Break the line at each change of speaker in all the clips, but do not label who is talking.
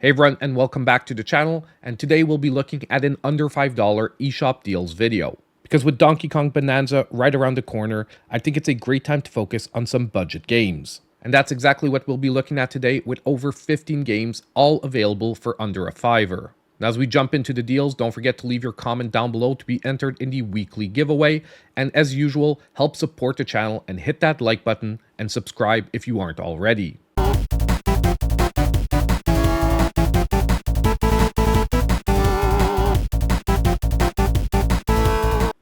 Hey everyone, and welcome back to the channel, and today we'll be looking at an under $5 eShop deals video. Because with Donkey Kong Bonanza right around the corner, I think it's a great time to focus on some budget games. And that's exactly what we'll be looking at today, with over 15 games all available for under a $5. Now as we jump into the deals, don't forget to leave your comment down below to be entered in the weekly giveaway, and as usual, help support the channel and hit that like button and subscribe if you aren't already.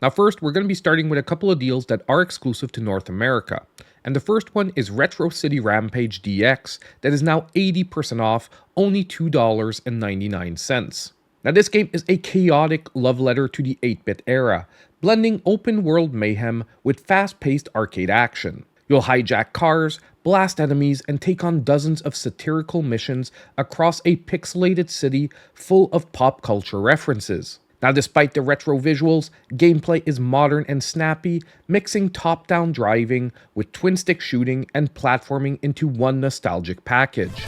Now first, we're going to be starting with a couple of deals that are exclusive to North America. And the first one is Retro City Rampage DX that is now 80% off, only $2.99. Now this game is a chaotic love letter to the 8-bit era, blending open world mayhem with fast-paced arcade action. You'll hijack cars, blast enemies, and take on dozens of satirical missions across a pixelated city full of pop culture references. Now, despite the retro visuals, gameplay is modern and snappy, mixing top-down driving with twin-stick shooting and platforming into one nostalgic package.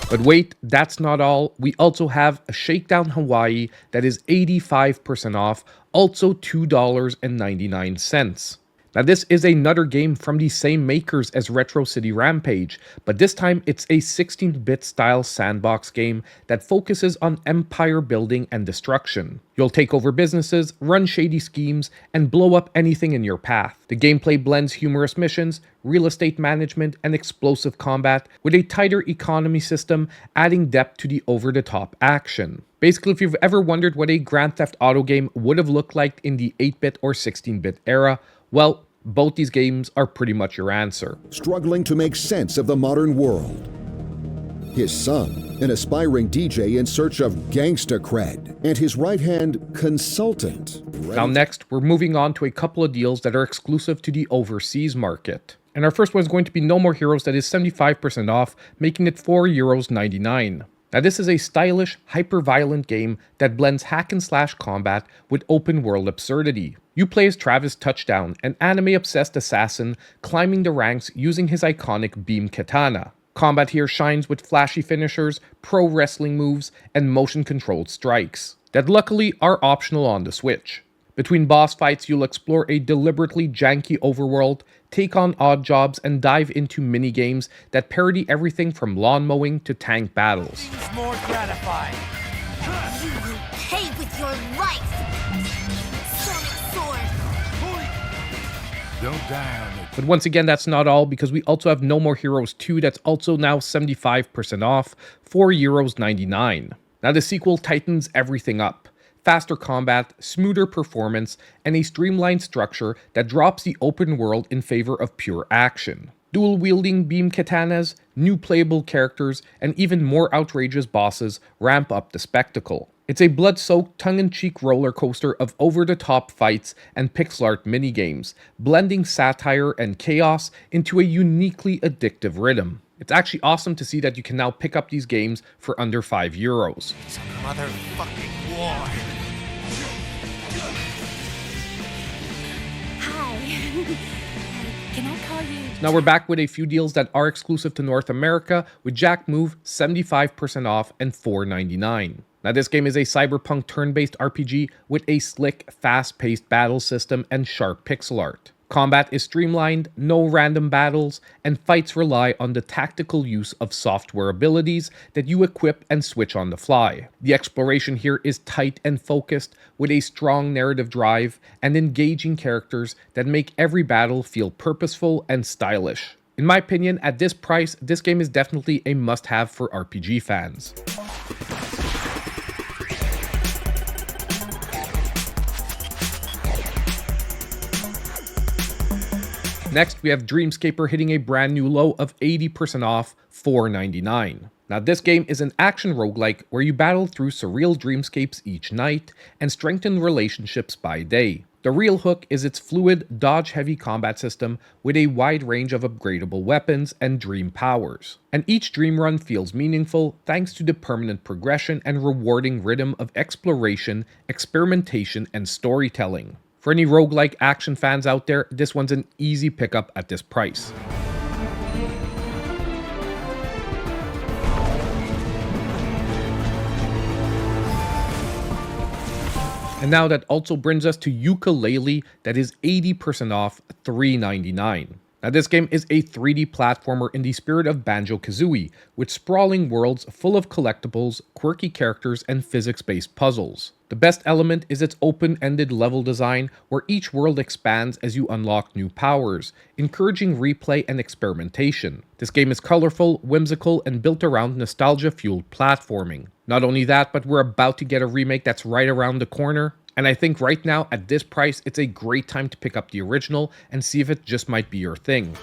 But wait, that's not all. We also have a Shakedown Hawaii that is 85% off, also $2.99. Now this is another game from the same makers as Retro City Rampage, but this time it's a 16-bit style sandbox game that focuses on empire building and destruction. You'll take over businesses, run shady schemes, and blow up anything in your path. The gameplay blends humorous missions, real estate management, and explosive combat with a tighter economy system, adding depth to the over-the-top action. Basically, if you've ever wondered what a Grand Theft Auto game would have looked like in the 8-bit or 16-bit era, well, both these games are pretty much your answer.
Struggling to make sense of the modern world. His son, an aspiring DJ in search of gangsta cred, and his right-hand consultant.
Now next, we're moving on to a couple of deals that are exclusive to the overseas market. And our first one is going to be No More Heroes that is 75% off, making it €4.99. Now this is a stylish, hyper-violent game that blends hack-and-slash combat with open-world absurdity. You play as Travis Touchdown, an anime-obsessed assassin climbing the ranks using his iconic beam katana. Combat here shines with flashy finishers, pro wrestling moves, and motion-controlled strikes that luckily are optional on the Switch. Between boss fights, you'll explore a deliberately janky overworld, take on odd jobs, and dive into mini-games that parody everything from lawn mowing to tank battles.
More gratifying.
You will pay with your life! Sonic Sword!
Don't die on it.
But once again, that's not all, because we also have No More Heroes 2 that's also now 75% off, €4.99. Now the sequel tightens everything up. Faster combat, smoother performance, and a streamlined structure that drops the open world in favor of pure action. Dual-wielding beam katanas, new playable characters, and even more outrageous bosses ramp up the spectacle. It's a blood-soaked, tongue-in-cheek roller coaster of over-the-top fights and pixel art minigames, blending satire and chaos into a uniquely addictive rhythm. It's actually awesome to see that you can now pick up these games for under €5.
It's a motherfucking war.
Hi. Can I call you?
Now we're back with a few deals that are exclusive to North America, with Jack Move 75% off and $4.99. Now this game is a cyberpunk turn-based RPG with a slick, fast-paced battle system and sharp pixel art. Combat is streamlined, no random battles, and fights rely on the tactical use of software abilities that you equip and switch on the fly. The exploration here is tight and focused, with a strong narrative drive and engaging characters that make every battle feel purposeful and stylish. In my opinion, at this price, this game is definitely a must-have for RPG fans. Next, we have Dreamscaper hitting a brand new low of 80% off, $4.99. Now this game is an action roguelike where you battle through surreal dreamscapes each night and strengthen relationships by day. The real hook is its fluid, dodge-heavy combat system with a wide range of upgradable weapons and dream powers. And each dream run feels meaningful thanks to the permanent progression and rewarding rhythm of exploration, experimentation, and storytelling. For any roguelike action fans out there, this one's an easy pickup at this price. And now that also brings us to Yooka Laylee, that is 80% off, $3.99. Now this game is a 3D platformer in the spirit of Banjo-Kazooie, with sprawling worlds full of collectibles, quirky characters, and physics-based puzzles. The best element is its open-ended level design, where each world expands as you unlock new powers, encouraging replay and experimentation. This game is colorful, whimsical, and built around nostalgia-fueled platforming. Not only that, but we're about to get a remake that's right around the corner. And I think right now, at this price, it's a great time to pick up the original and see if it just might be your thing.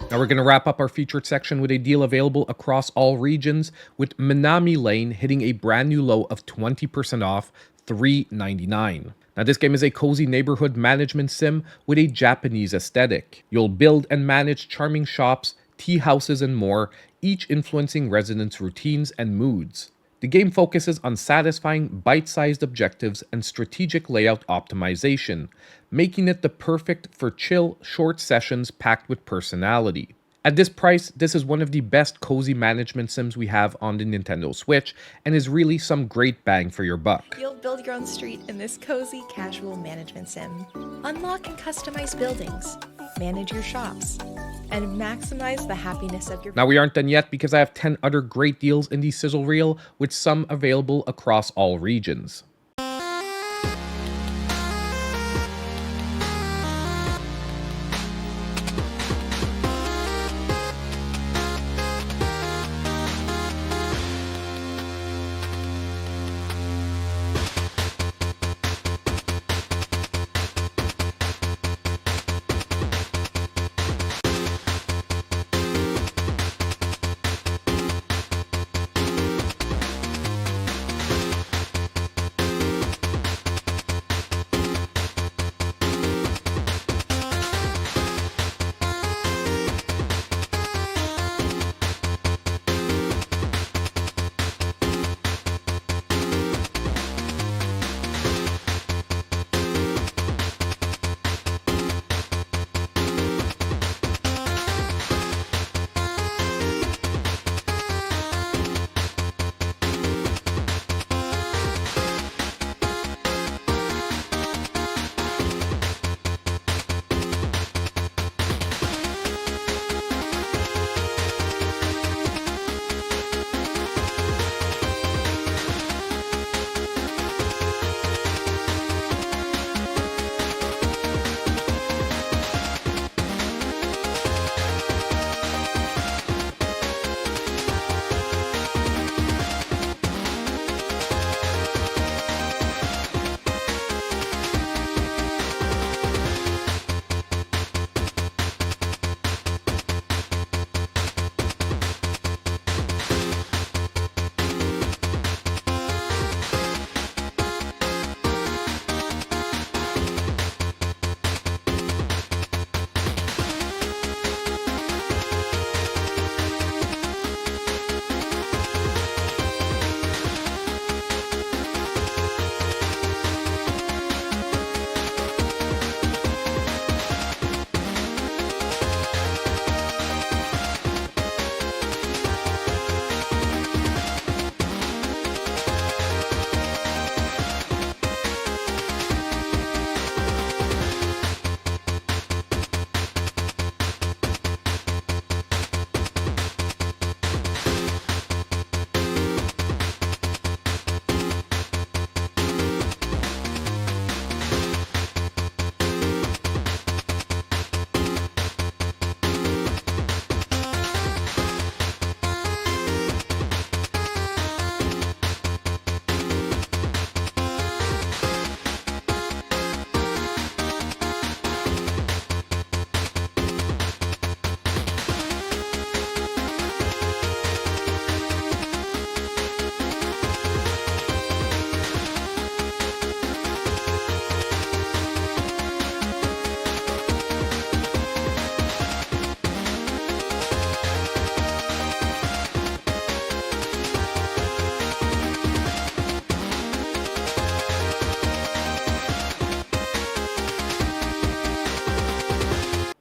Now we're going to wrap up our featured section with a deal available across all regions, with Minami Lane hitting a brand new low of 20% off, $3.99. Now this game is a cozy neighborhood management sim with a Japanese aesthetic. You'll build and manage charming shops, tea houses, and more, each influencing residents' routines and moods. The game focuses on satisfying bite-sized objectives and strategic layout optimization, making it the perfect for chill, short sessions packed with personality. At this price, this is one of the best cozy management sims we have on the Nintendo Switch, and is really some great bang for your buck.
You'll build your own street in this cozy, casual management sim. Unlock and customize buildings, manage your shops, and maximize the happiness of your...
Now we aren't done yet, because I have 10 other great deals in the Sizzle Reel, with some available across all regions.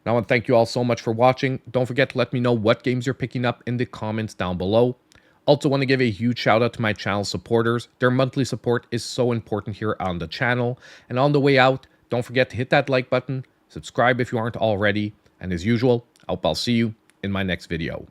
Now, I want to thank you all so much for watching. Don't forget to let me know what games you're picking up in the comments down below. Also want to give a huge shout out to my channel supporters. Their monthly support is so important here on the channel. And on the way out, don't forget to hit that like button, subscribe if you aren't already, and as usual, I hope I'll see you in my next video.